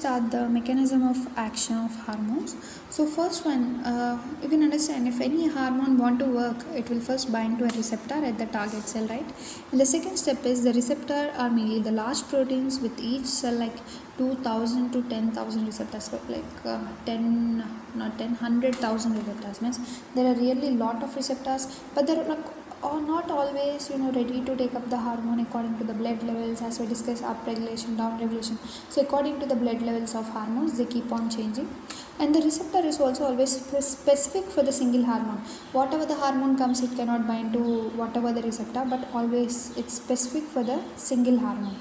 Start the mechanism of action of hormones. So first one, you can understand if any hormone want to work, it will first bind to a receptor at the target cell, right? And the second step is the receptor are mainly the large proteins with each cell like 2000 to 10,000 receptors, so like 10 not 10 100,000 receptors means there are really lot of receptors, but there are like or not always ready to take up the hormone according to the blood levels, as we discussed up regulation, down regulation. So according to the blood levels of hormones, they keep on changing, and the receptor is also always specific for the single hormone. Whatever the hormone comes, it cannot bind to whatever the receptor, but always it's specific for the single hormone.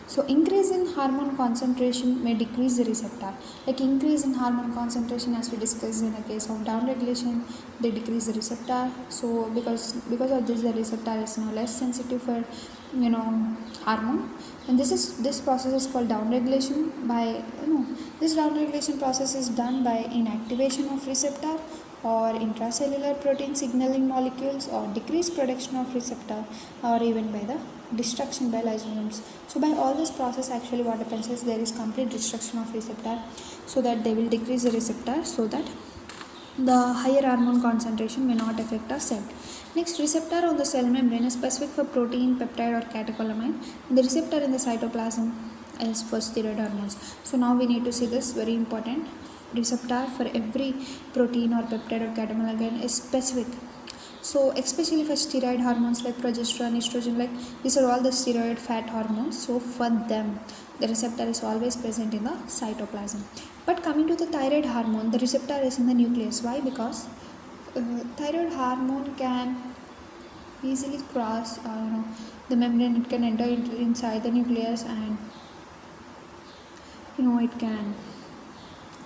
So increase in hormone concentration may decrease the receptor. Like increase in hormone concentration, as we discussed in the case of down regulation, they decrease the receptor. So because of this, the receptor is now less sensitive for hormone. And this process is called down regulation. By this down regulation process is done by inactivation of receptor or intracellular protein signaling molecules, or decreased production of receptor, or even by the destruction by lysosomes. So by all this process, actually what happens is there is complete destruction of receptor, so that they will decrease the receptor, so that the higher hormone concentration may not affect our cell. Next, receptor on the cell membrane is specific for protein, peptide or catecholamine. The receptor in the cytoplasm is for steroid hormones. So now we need to see this, very important. Receptor for every protein or peptide or catecholamine is specific. So especially for steroid hormones like progesterone, estrogen, like these are all the steroid fat hormones. So for them, the receptor is always present in the cytoplasm. But coming to the thyroid hormone, the receptor is in the nucleus. Why? Because thyroid hormone can easily cross the membrane. It can enter inside the nucleus, and it can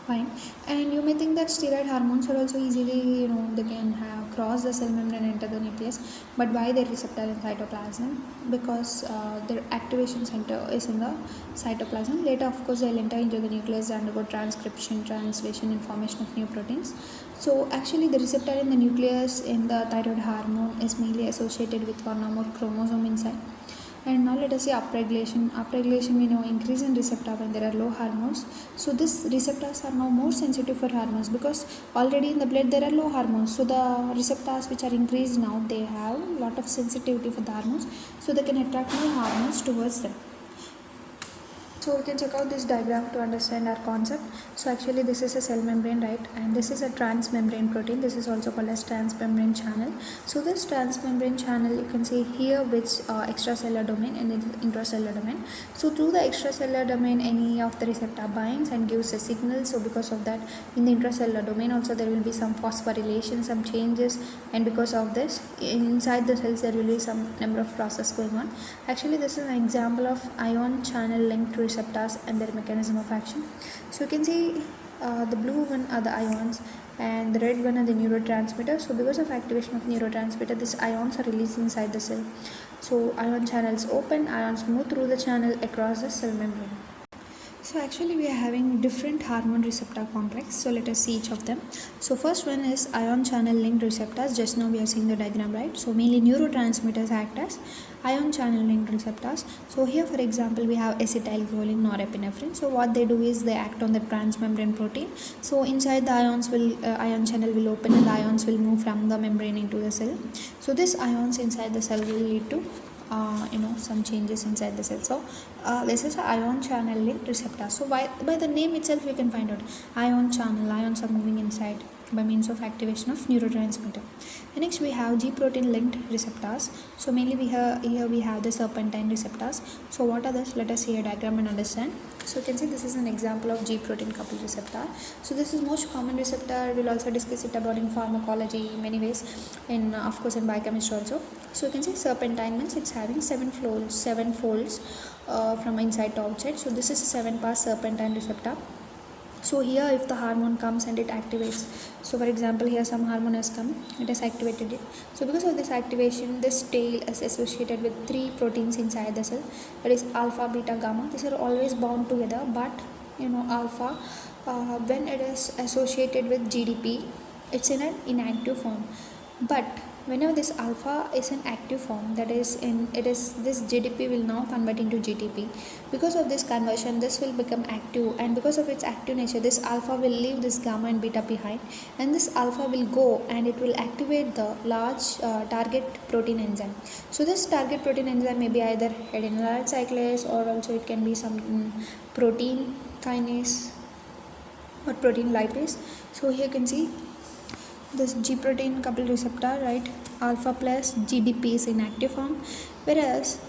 fine. And you may think that steroid hormones are also easily they can have cross the cell membrane and enter the nucleus, but why their receptor in cytoplasm? Because their activation center is in the cytoplasm. Later of course they'll enter into the nucleus and undergo transcription, translation and formation of new proteins. So actually the receptor in the nucleus in the thyroid hormone is mainly associated with one or more chromosome inside. And now let us see upregulation. Upregulation, we know, increase in receptor when there are low hormones. So these receptors are now more sensitive for hormones, because already in the blood there are low hormones. So the receptors which are increased now, they have a lot of sensitivity for the hormones, so they can attract more hormones towards them. So we can check out this diagram to understand our concept. So actually this is a cell membrane, right? And this is a transmembrane protein. This is also called as transmembrane channel. So this transmembrane channel, you can see here which extracellular domain and intracellular domain. So through the extracellular domain, any of the receptor binds and gives a signal. So because of that, in the intracellular domain also there will be some phosphorylation, some changes, and because of this, inside the cells there will be some number of process going on. Actually this is an example of ion channel linked to receptors and their mechanism of action. So you can see the blue one are the ions and the red one are the neurotransmitters. So because of activation of neurotransmitter, these ions are released inside the cell. So ion channels open, ions move through the channel across the cell membrane. So actually we are having different hormone receptor complex. So let us see each of them. So first one is ion channel linked receptors. Just now we are seeing the diagram, right? So mainly neurotransmitters act as ion channel linked receptors. So here for example we have acetylcholine, norepinephrine. So what they do is they act on the transmembrane protein. So inside the ion channel will open and the ions will move from the membrane into the cell. So these ions inside the cell will lead to some changes inside the cell. So this is an ion channel linked receptor. So by the name itself you can find out ion channel, ions are moving inside by means of activation of neurotransmitter. And next we have G protein linked receptors. So mainly here we have the serpentine receptors. So what are this? Let us see a diagram and understand. So you can see this is an example of G protein coupled receptor. So this is most common receptor. We'll also discuss it about in pharmacology in many ways, in of course in biochemistry also. So you can see serpentine means it's having seven folds from inside to outside. So this is a 7-pass serpentine receptor. So here if the hormone comes and it activates, so for example here some hormone has come, it has activated it. So because of this activation, this tail is associated with 3 proteins inside the cell, that is alpha, beta, gamma. These are always bound together, but alpha when it is associated with GDP, it's in an inactive form. But whenever this alpha is an active form, that is in it is this GDP will now convert into GTP. Because of this conversion, this will become active, and because of its active nature, this alpha will leave this gamma and beta behind, and this alpha will go and it will activate the large target protein enzyme. So this target protein enzyme may be either adenylyl cyclase, or also it can be some protein kinase or protein lipase. So here you can see this G protein coupled receptor, right? Alpha plus GDP is in active form, whereas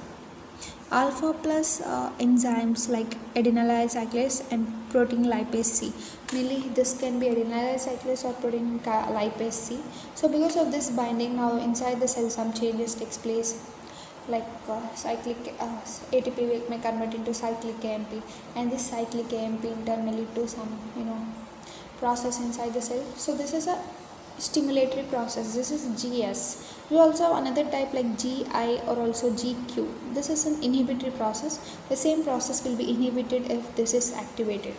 alpha plus enzymes like adenylyl cyclase and protein lipase C. Mainly this can be adenylyl cyclase or protein lipase C. So because of this binding, now inside the cell some changes takes place, like cyclic ATP may convert into cyclic AMP, and this cyclic AMP in turn may lead to some process inside the cell. So this is a stimulatory process. This is GS. We also have another type like GI or also GQ. This is an inhibitory process. The same process will be inhibited if this is activated.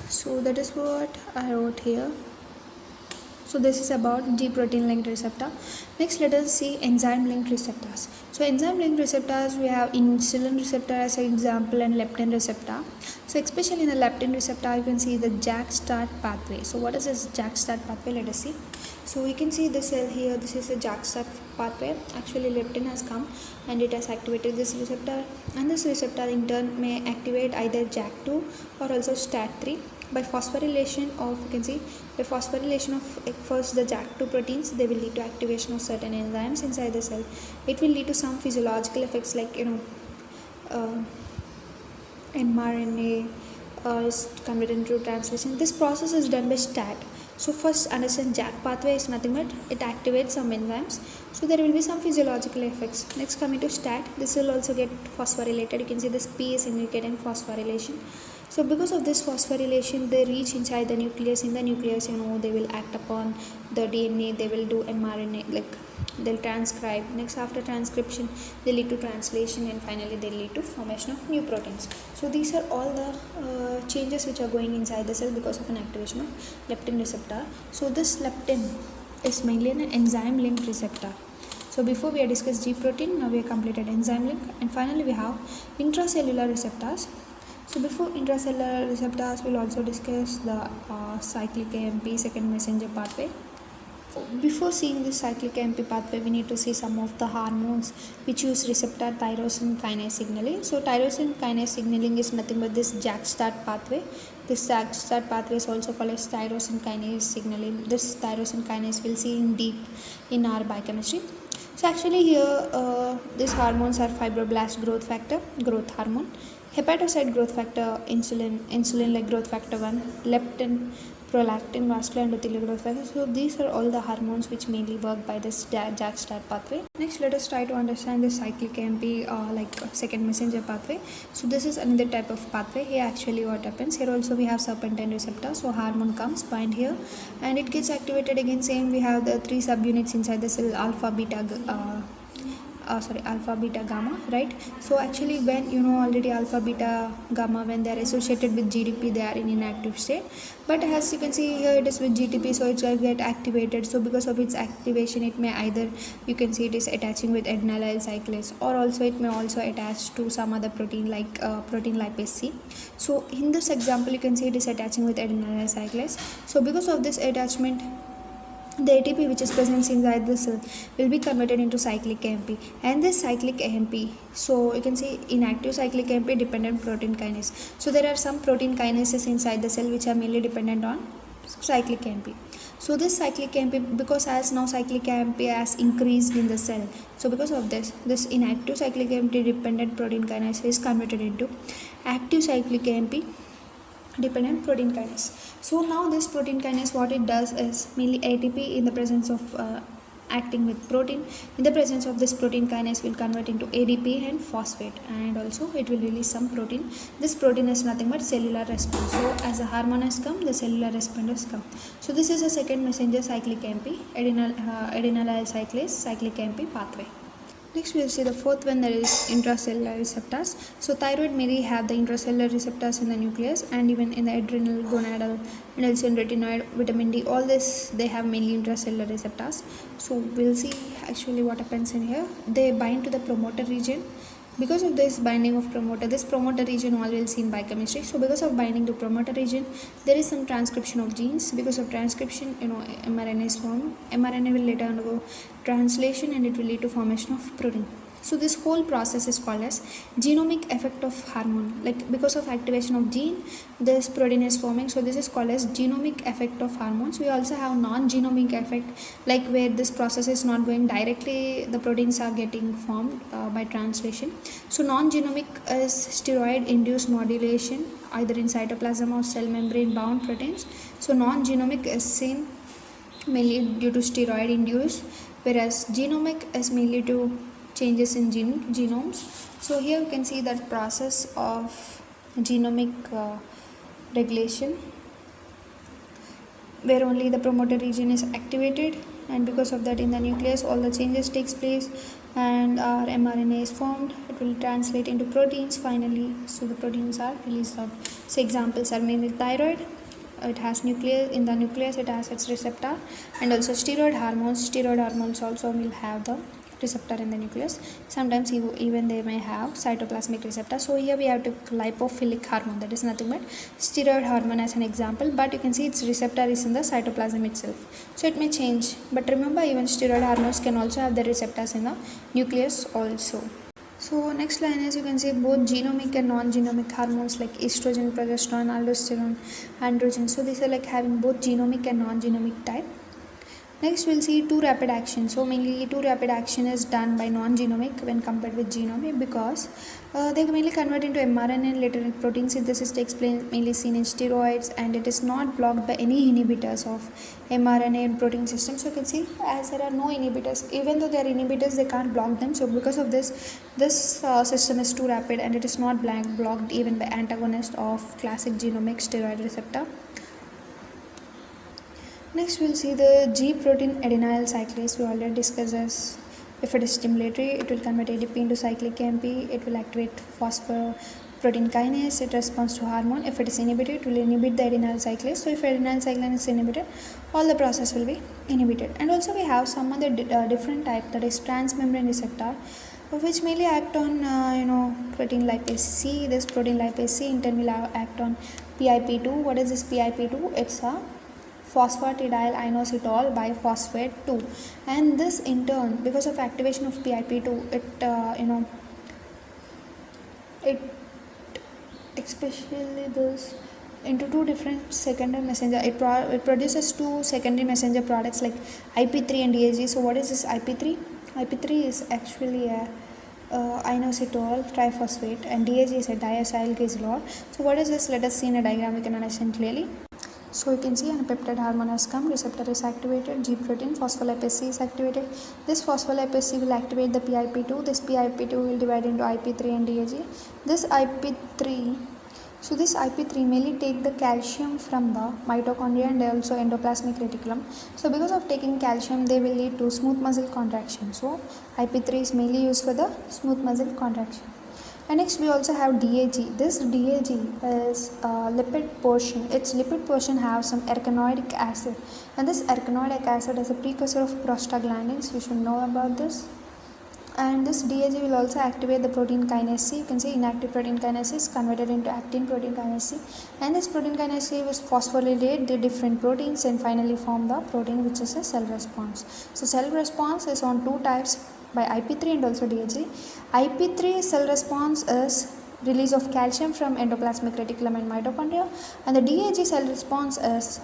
So that is what I wrote here. So this is about G protein linked receptor. Next, let us see enzyme linked receptors. So enzyme linked receptors, we have insulin receptor as an example and leptin receptor. So especially in the leptin receptor, you can see the JAK-STAT pathway. So what is this JAK-STAT pathway? Let us see. So you can see the cell here. This is a JAK-STAT pathway. Actually leptin has come and it has activated this receptor, and this receptor in turn may activate either JAK2 or also STAT3 by phosphorylation of, you can see, by phosphorylation of first the JAK2 proteins. They will lead to activation of certain enzymes inside the cell. It will lead to some physiological effects like mRNA is converted into translation. This process is done by STAT. So first understand JAK pathway is nothing but it activates some enzymes, so there will be some physiological effects. Next, coming to STAT, this will also get phosphorylated. You can see this P is indicating phosphorylation. So because of this phosphorylation, they reach inside the nucleus. In the nucleus, they will act upon the DNA. They will do mRNA, like they'll transcribe. Next, after transcription, they lead to translation, and finally they lead to formation of new proteins. So these are all the changes which are going inside the cell because of an activation of leptin receptor. So this leptin is mainly an enzyme linked receptor. So before we have discussed G protein, now we have completed enzyme link, and finally we have intracellular receptors. So before intracellular receptors, we'll also discuss the cyclic AMP second messenger pathway. Before seeing this cyclic AMP pathway, we need to see some of the hormones which use receptor tyrosine kinase signaling. So tyrosine kinase signaling is nothing but this JAK-STAT pathway. This JAK-STAT pathway is also called as tyrosine kinase signaling. This tyrosine kinase we'll see in deep in our biochemistry. So actually here these hormones are fibroblast growth factor, growth hormone, hepatocyte growth factor, insulin like growth factor 1, leptin, prolactin, vascular endothelial growth factor. So these are all the hormones which mainly work by this JAK-STAT pathway. Next, let us try to understand the cyclic AMP like second messenger pathway. So this is another type of pathway. Here actually what happens, here also we have serpentine receptor. So hormone comes, bind here, and it gets activated again. Same, we have the three subunits inside the cell, alpha, beta, alpha, beta, gamma, right? So actually when already alpha, beta, gamma, when they are associated with GDP, they are in inactive state. But as you can see here, it is with GTP, so it will get activated. So because of its activation, it may either, you can see it is attaching with adenylyl cyclase, or also it may also attach to some other protein like protein lipase C. So in this example, you can see it is attaching with adenylyl cyclase. So because of this attachment, the ATP which is present inside the cell will be converted into cyclic AMP, and this cyclic AMP, so you can see inactive cyclic AMP dependent protein kinase. So there are some protein kinases inside the cell which are mainly dependent on cyclic AMP. So this cyclic AMP, because as now cyclic AMP has increased in the cell, so because of this inactive cyclic AMP dependent protein kinase is converted into active cyclic AMP dependent protein kinase. So now this protein kinase, what it does is mainly ATP in the presence of acting with protein, in the presence of this protein kinase will convert into ADP and phosphate, and also it will release some protein. This protein is nothing but cellular response. So as a hormone has come, the cellular response has come. So this is a second messenger cyclic AMP, adenylyl cyclase cyclic AMP pathway. Next we'll see the fourth one, that is intracellular receptors. So thyroid mainly have the intracellular receptors in the nucleus, and even in the adrenal, gonadal, and also in retinoid, vitamin D, all this they have mainly intracellular receptors. So we'll see actually what happens in here. They bind to the promoter region. Because of this binding of promoter, this promoter region all we'll see in biochemistry. So because of binding to promoter region, there is some transcription of genes. Because of transcription, mRNA is formed. mRNA will later undergo translation and it will lead to formation of protein. So this whole process is called as genomic effect of hormone. Like because of activation of gene, this protein is forming. So this is called as genomic effect of hormones. We also have non-genomic effect, like where this process is not going directly, the proteins are getting formed by translation. So non-genomic is steroid induced modulation, either in cytoplasm or cell membrane bound proteins. So non-genomic is same, mainly due to steroid induced, whereas genomic is mainly to changes in genomes. So here you can see that process of genomic regulation, where only the promoter region is activated, and because of that in the nucleus all the changes takes place and our mRNA is formed. It will translate into proteins finally, so the proteins are released out. So examples are mainly thyroid. It has nucleus, in the nucleus it has its receptor, and also steroid hormones also will have the receptor in the nucleus. Sometimes even they may have cytoplasmic receptor. So here we have to lipophilic hormone, that is nothing but steroid hormone as an example, but you can see its receptor is in the cytoplasm itself. So it may change, but remember even steroid hormones can also have the receptors in the nucleus also. So next line is, you can see both genomic and non-genomic hormones like estrogen, progesterone, aldosterone, androgen. So these are like having both genomic and non-genomic type. Next we'll see two rapid action. So mainly two rapid action is done by non-genomic when compared with genomic, because they mainly convert into mRNA and later in protein synthesis takes place, mainly seen in steroids, and it is not blocked by any inhibitors of mRNA and protein system. So you can see as there are no inhibitors, even though there are inhibitors they can't block them. So because of this system is too rapid and it is not blocked even by antagonist of classic genomic steroid receptor. Next we'll see the G protein adenyl cyclase. We already discussed this. If it is stimulatory, it will convert ADP into cyclic AMP. It will activate phosphoprotein kinase. It responds to hormone. If it is inhibited, it will inhibit the adenyl cyclase. So if adenyl cyclase is inhibited, all the process will be inhibited. And also we have some other different type, that is transmembrane receptor, which mainly act on protein lipase C. This protein lipase C in turn will act on PIP2. What is this PIP2? It's a phosphatidyl inositol biphosphate 2, and this in turn, because of activation of PIP2, it especially this into two different secondary messenger, it produces two secondary messenger products like IP3 and DAG. So what is this IP3? IP3 is actually a inositol triphosphate, and DAG is a diacyl glycerol. So what is this? Let us see in a diagram, we can understand clearly. So you can see a peptide hormone has come, receptor is activated, G protein, phospholipase C is activated. This phospholipase C will activate the PIP2. This PIP2 will divide into IP3 and DAG. This IP3 mainly take the calcium from the mitochondria and also endoplasmic reticulum. So because of taking calcium, they will lead to smooth muscle contraction. So IP3 is mainly used for the smooth muscle contraction. And next we also have DAG. This DAG is a lipid portion. Its lipid portion have some arachidonic acid, and this arachidonic acid is a precursor of prostaglandins. You should know about this. And this DAG will also activate the protein kinase C. You can see inactive protein kinase C is converted into actin protein kinase C, and this protein kinase C will phosphorylate the different proteins and finally form the protein which is a cell response. So cell response is on two types, by IP3 and also DAG. IP3 cell response is release of calcium from endoplasmic reticulum and mitochondria, and the DAG cell response is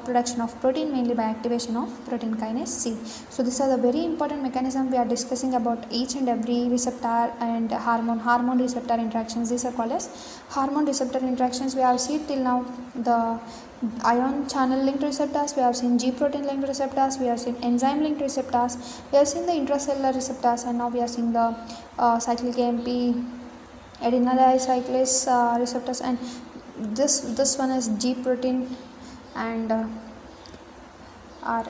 production of protein mainly by activation of protein kinase C. So these are the very important mechanism we are discussing about each and every receptor and hormone receptor interactions. These are called as hormone receptor interactions. We have seen till now the ion channel linked receptors, we have seen G protein linked receptors, we have seen enzyme linked receptors, we have seen the intracellular receptors, and now we are seeing the cyclic AMP adenyl cyclase receptors, and this one is G protein and our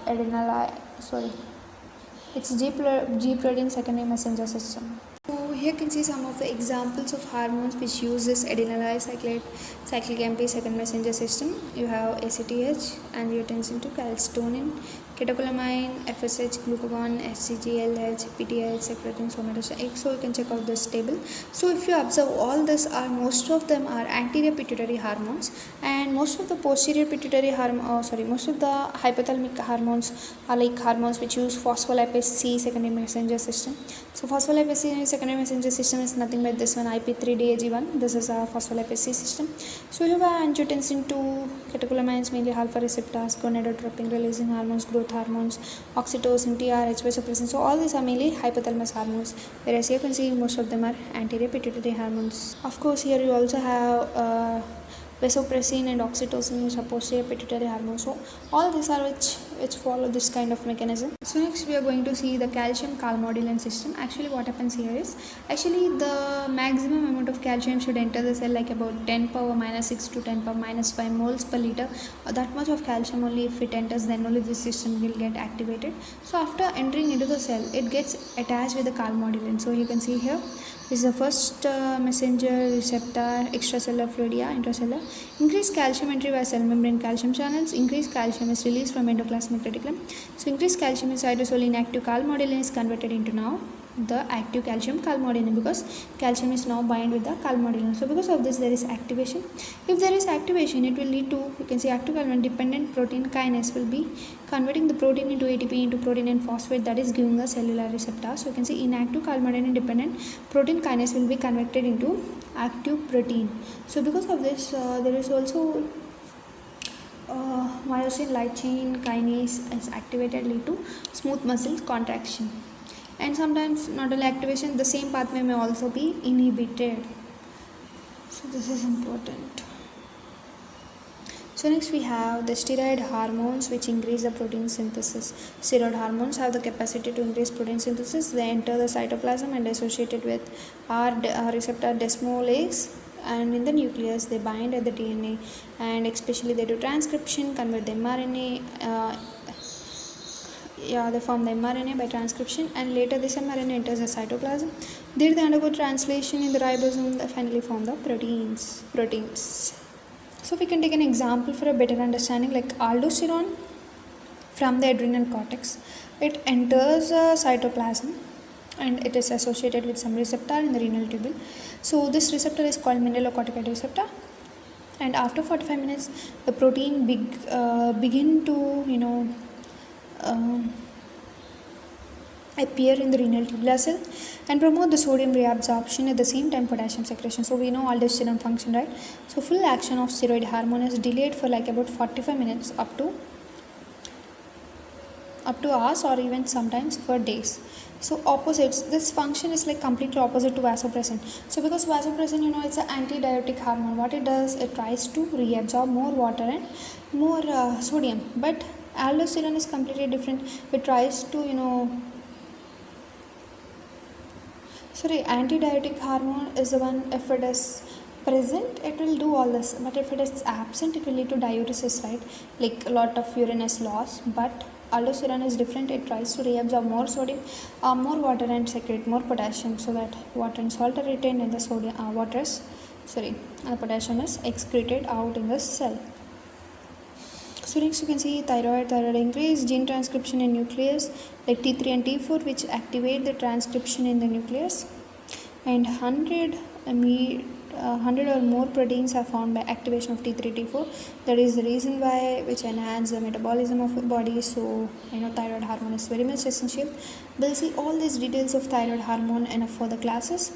It's G protein secondary messenger system. So here you can see some of the examples of hormones which use this adenylyl cyclic AMP second messenger system. You have ACTH, angiotensin 2, calcitonin, catecholamine, FSH, glucagon, HCG, LH, PTH, secretin, somatosine. So you can check out this table. So if you observe, all this are, most of them are anterior pituitary hormones, and most of the posterior pituitary most of the hypothalamic hormones are like hormones which use phospholipase C secondary messenger system. So phospholipase C secondary messenger system is nothing but this one, IP3DAG1. This is a phospholipase C system. So you have angiotensin 2, catecholamines, mainly alpha receptors, gonadotropin releasing hormones, growth hormones, oxytocin, TRH, vasopressin. So all these are mainly hypothalamus hormones, whereas you can see most of them are anterior pituitary hormones. Of course, here you also have vasopressin and oxytocin, which are posterior pituitary hormones. So all these are which follow this kind of mechanism. So next we are going to see the calcium calmodulin system. Actually what happens here is, actually the maximum amount of calcium should enter the cell like about 10 power minus 6 to 10 power minus 5 moles per liter. That much of calcium only if it enters, then only this system will get activated. So after entering into the cell, it gets attached with the calmodulin. So you can see here, this is the first messenger receptor, extracellular fluidia, intracellular. Increased calcium entry via cell membrane calcium channels. Increased calcium is released from endoplasmic reticulum. So increased calcium in cytosol inactive calmodulin is converted into now the active calcium calmodulin, because calcium is now bind with the calmodulin. So because of this there is activation. If there is activation, it will lead to, you can see, active calmodulin dependent protein kinase will be converting the protein into ATP into protein and phosphate, that is giving a cellular receptor. So you can see inactive calmodulin dependent protein kinase will be converted into active protein. So because of this there is also myosin light chain kinase is activated, lead to smooth muscle contraction. And sometimes not only activation, the same pathway may also be inhibited. So this is important. So next we have the steroid hormones which increase the protein synthesis. Steroid hormones have the capacity to increase protein synthesis. They enter the cytoplasm and associated with R receptor desmolase, and in the nucleus they bind at the DNA, and especially they do transcription, convert the mRNA, they form the mRNA by transcription, and later this mRNA enters the cytoplasm. There they undergo translation in the ribosome, they finally form the proteins. So we can take an example for a better understanding, like aldosterone from the adrenal cortex. It enters cytoplasm and it is associated with some receptor in the renal tubule. So this receptor is called mineralocorticoid receptor, and after 45 minutes the protein begin to appear in the renal tubular cell and promote the sodium reabsorption, at the same time potassium secretion. So we know aldosterone function, right? So full action of steroid hormone is delayed for like about 45 minutes up to hours, or even sometimes for days. So opposites, this function is like completely opposite to vasopressin. So because vasopressin, it's an antidiuretic hormone. What it does, it tries to reabsorb more water and more sodium, but aldosterone is completely different. It tries to antidiuretic hormone is the one, if it is present it will do all this, but if it is absent it will lead to diuresis, right? Like a lot of urine is lost. But aldosterone is different. It tries to reabsorb more sodium, more water, and secrete more potassium, so that water and salt are retained and the potassium is excreted out in the cell. So next you can see thyroid increase gene transcription in nucleus, like T3 and T4, which activate the transcription in the nucleus, and 100 or more proteins are formed by activation of T3 T4. That is the reason why which enhance the metabolism of the body. So thyroid hormone is very much essential. We'll see all these details of thyroid hormone in further classes.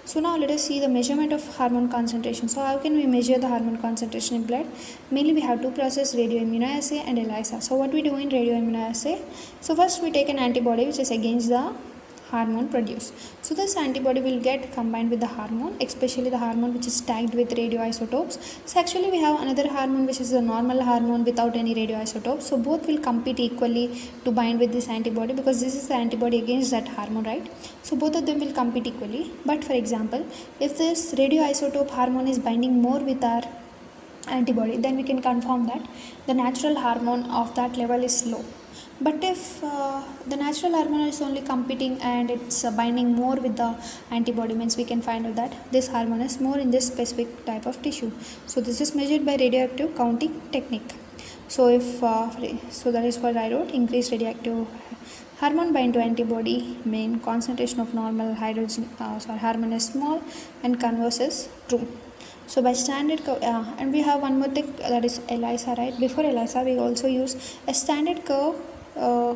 So now let us see the measurement of hormone concentration. So how can we measure the hormone concentration in blood? Mainly we have two processes, radioimmunoassay and ELISA. So what we do in radioimmunoassay? So first we take an antibody which is against the hormone produced. So this antibody will get combined with the hormone, especially the hormone which is tagged with radioisotopes. So actually we have another hormone which is a normal hormone without any radioisotopes. So both will compete equally to bind with this antibody, because this is the antibody against that hormone, right? So both of them will compete equally. But for example, if this radioisotope hormone is binding more with our antibody, then we can confirm that the natural hormone of that level is low. But if the natural hormone is only competing and it's binding more with the antibody, means we can find out that this hormone is more in this specific type of tissue. So this is measured by radioactive counting technique. So if so that is what I wrote. Increased radioactive hormone bind to antibody mean concentration of normal hydrogen hormone is small, and converse is true. So by standard curve, and we have one more thing, that is ELISA, right? Before ELISA we also use a standard curve, uh,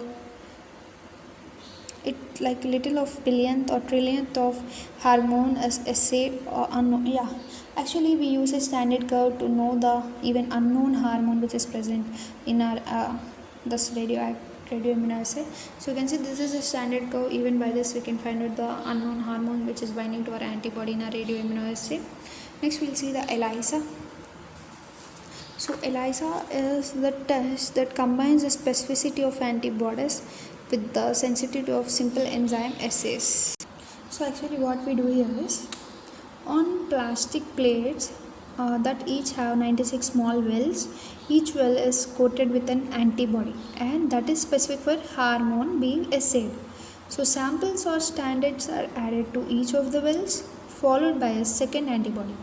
it like little of billionth or trillionth of hormone as assayed or unknown. Yeah, actually we use a standard curve to know the even unknown hormone which is present in our this radioimmunoassay. So you can see this is a standard curve. Even by this we can find out the unknown hormone which is binding to our antibody in our radioimmunoassay. Next we'll see the ELISA. So ELISA is the test that combines the specificity of antibodies with the sensitivity of simple enzyme assays. So actually what we do here is, on plastic plates that each have 96 small wells, each well is coated with an antibody and that is specific for hormone being assayed. So samples or standards are added to each of the wells, followed by a second antibody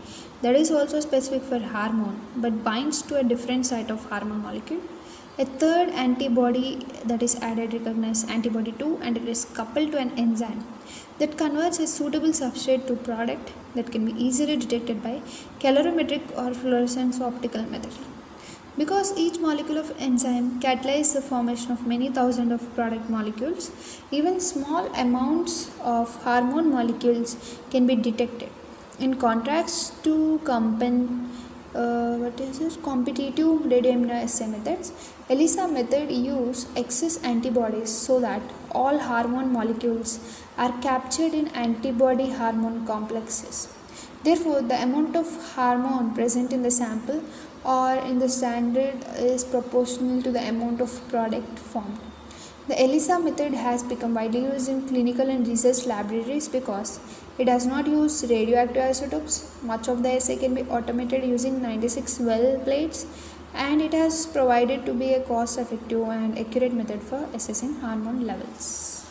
that is also specific for hormone but binds to a different site of hormone molecule. A third antibody that is added recognizes antibody 2 and it is coupled to an enzyme that converts a suitable substrate to product that can be easily detected by calorimetric or fluorescence optical method. Because each molecule of enzyme catalyzes the formation of many thousands of product molecules, even small amounts of hormone molecules can be detected. In contrast to competitive radioimmunoassay methods, ELISA method use excess antibodies so that all hormone molecules are captured in antibody hormone complexes. Therefore, the amount of hormone present in the sample or in the standard is proportional to the amount of product formed. The ELISA method has become widely used in clinical and research laboratories because it does not use radioactive isotopes. Much of the assay can be automated using 96 well plates, and it has provided to be a cost-effective and accurate method for assessing hormone levels.